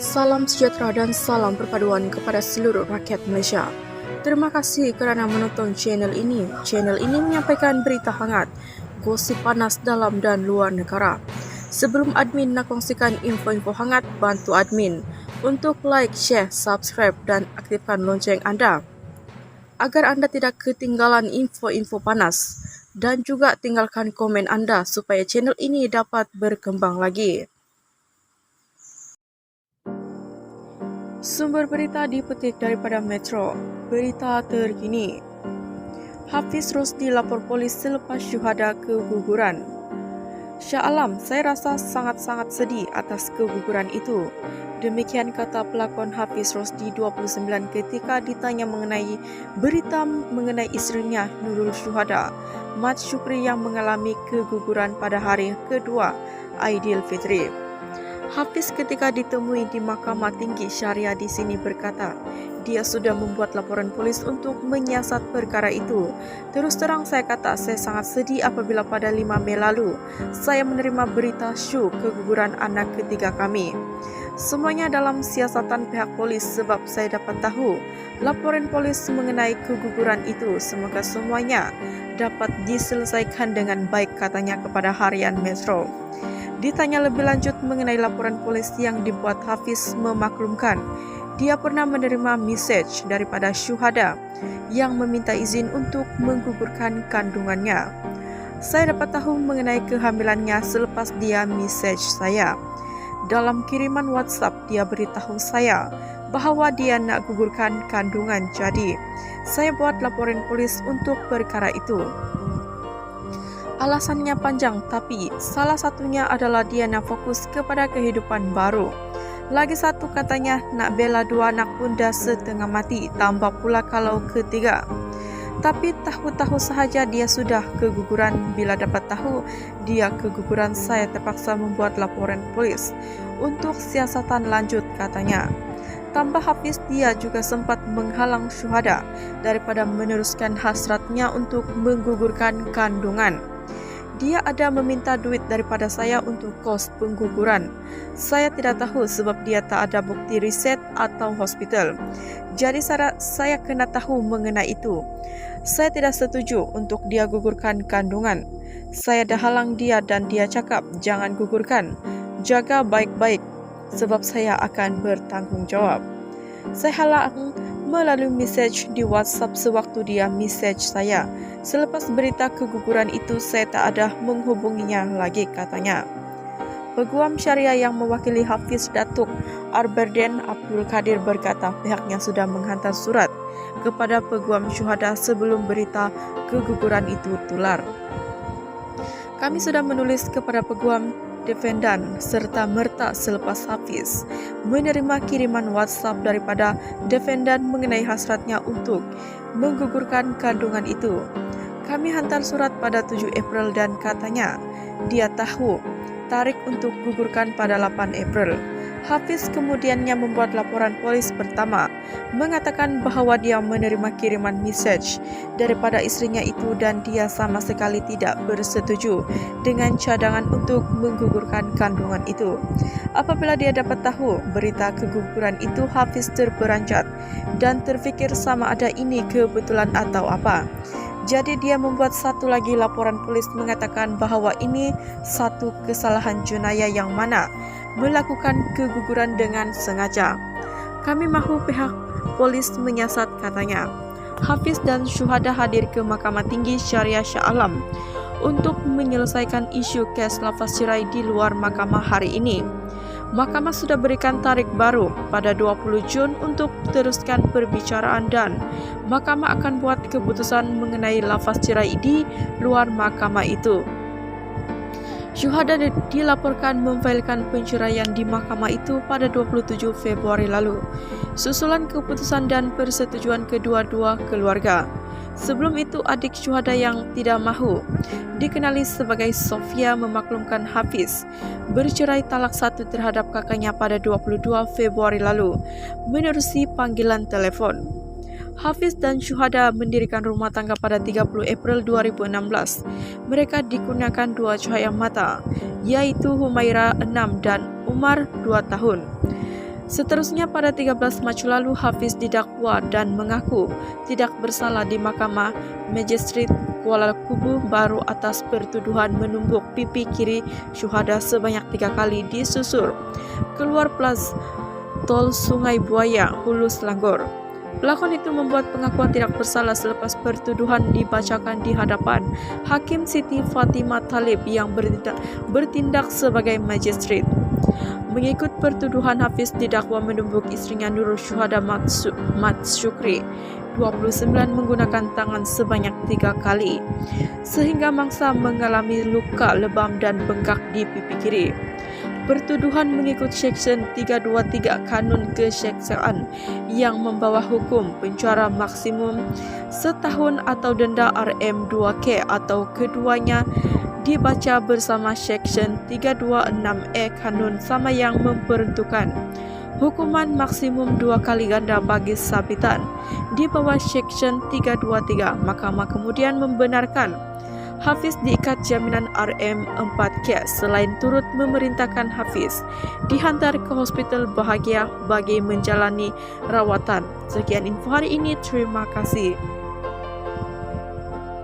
Salam sejahtera dan salam perpaduan kepada seluruh rakyat Malaysia. Terima kasih kerana menonton channel ini. Channel ini menyampaikan berita hangat, gosip panas dalam dan luar negara. Sebelum admin nak kongsikan info-info hangat, bantu admin untuk like, share, subscribe dan aktifkan lonceng anda agar anda tidak ketinggalan info-info panas, dan juga tinggalkan komen anda supaya channel ini dapat berkembang lagi. Sumber berita dipetik daripada Metro. Berita terkini. Hafiz Rosdi lapor polis selepas syuhada keguguran. Shah Alam, saya rasa sangat-sangat sedih atas keguguran itu. Demikian kata pelakon Hafiz Rosdi 29 ketika ditanya mengenai berita mengenai isterinya Nurul Syuhada, Mat Syukri yang mengalami keguguran pada hari kedua Aidilfitri. Hafiz ketika ditemui di Mahkamah Tinggi Syariah di sini berkata, dia sudah membuat laporan polis untuk menyiasat perkara itu. Terus terang saya kata, saya sangat sedih apabila pada 5 Mei lalu, saya menerima berita syuk keguguran anak ketiga kami. Semuanya dalam siasatan pihak polis sebab saya dapat tahu laporan polis mengenai keguguran itu. Semoga semuanya dapat diselesaikan dengan baik, katanya kepada harian Metro. Ditanya lebih lanjut mengenai laporan polis yang dibuat, Hafiz memaklumkan dia pernah menerima message daripada syuhada yang meminta izin untuk menggugurkan kandungannya. Saya dapat tahu mengenai kehamilannya selepas dia message saya. Dalam kiriman WhatsApp dia beritahu saya bahawa dia nak gugurkan kandungan, jadi saya buat laporan polis untuk perkara itu. Alasannya panjang, tapi salah satunya adalah dia nak fokus kepada kehidupan baru. Lagi satu katanya nak bela dua anak bunda setengah mati, tambah pula kalau ketiga. Tapi tahu-tahu sahaja dia sudah keguguran. Bila dapat tahu dia keguguran, saya terpaksa membuat laporan polis untuk siasatan lanjut, katanya. Tambah Hafiz, dia juga sempat menghalang syuhada daripada meneruskan hasratnya untuk menggugurkan kandungan. Dia ada meminta duit daripada saya untuk kos pengguguran. Saya tidak tahu sebab dia tak ada bukti riset atau hospital. Jadi saya kena tahu mengenai itu. Saya tidak setuju untuk dia gugurkan kandungan. Saya dah halang dia dan dia cakap jangan gugurkan. Jaga baik-baik sebab saya akan bertanggungjawab. Saya halang melalui message di WhatsApp sewaktu dia message saya. Selepas berita keguguran itu, saya tak ada menghubunginya lagi, katanya. Peguam Syariah yang mewakili Hafiz, Datuk Arberden Abdul Kadir, berkata pihaknya sudah menghantar surat kepada peguam syuhada sebelum berita keguguran itu tular. Kami sudah menulis kepada peguam defendan serta merta selepas Hafiz menerima kiriman WhatsApp daripada defendan mengenai hasratnya untuk menggugurkan kandungan itu. Kami hantar surat pada 7 April dan katanya dia tahu tarik untuk gugurkan pada 8 April. Hafiz kemudiannya membuat laporan polis pertama mengatakan bahawa dia menerima kiriman message daripada isterinya itu dan dia sama sekali tidak bersetuju dengan cadangan untuk menggugurkan kandungan itu. Apabila dia dapat tahu berita keguguran itu, Hafiz terperanjat dan terfikir sama ada ini kebetulan atau apa. Jadi dia membuat satu lagi laporan polis mengatakan bahawa ini satu kesalahan jenayah yang mana melakukan keguguran dengan sengaja. Kami mahu pihak polis menyiasat, katanya. Hafiz dan syuhada hadir ke Mahkamah Tinggi Syariah Shah Alam untuk menyelesaikan isu kes lafaz cerai di luar mahkamah hari ini. Mahkamah sudah berikan tarikh baru pada 20 Jun untuk teruskan perbicaraan dan mahkamah akan buat keputusan mengenai lafaz cerai di luar mahkamah itu. Syuhada dilaporkan memfailkan penceraian di mahkamah itu pada 27 Februari lalu, susulan keputusan dan persetujuan kedua-dua keluarga. Sebelum itu, adik syuhada yang tidak mahu dikenali sebagai Sofia memaklumkan Hafiz bercerai talak 1 terhadap kakaknya pada 22 Februari lalu menerusi panggilan telefon. Hafiz dan syuhada mendirikan rumah tangga pada 30 April 2016. Mereka dikurniakan 2 cahaya mata, yaitu Humaira 6 dan Umar 2 tahun. Seterusnya pada 13 Mac lalu Hafiz didakwa dan mengaku tidak bersalah di Mahkamah Magistrate Kuala Kubu Baru atas pertuduhan menumbuk pipi kiri syuhada sebanyak 3 kali di Susur, keluar Plas Tol Sungai Buaya, Hulu Selangor. Pelakon itu membuat pengakuan tidak bersalah selepas pertuduhan dibacakan di hadapan Hakim Siti Fatimah Talib yang bertindak sebagai magistrat. Mengikut pertuduhan, Hafiz didakwa menumbuk istrinya Nurul Syuhada Mat Syukri, 29, menggunakan tangan sebanyak 3 kali, sehingga mangsa mengalami luka lebam dan bengkak di pipi kiri. Pertuduhan mengikut Seksyen 323 Kanun Keseksaan yang membawa hukum penjara maksimum setahun atau denda RM2K atau keduanya dibaca bersama Seksyen 326E Kanun sama yang memperuntukkan hukuman maksimum 2 kali ganda bagi sabitan di bawah Seksyen 323. Mahkamah kemudian membenarkan Hafiz diikat jaminan RM4K selain turut memerintahkan Hafiz dihantar ke Hospital Bahagia bagi menjalani rawatan. Sekian info hari ini, terima kasih.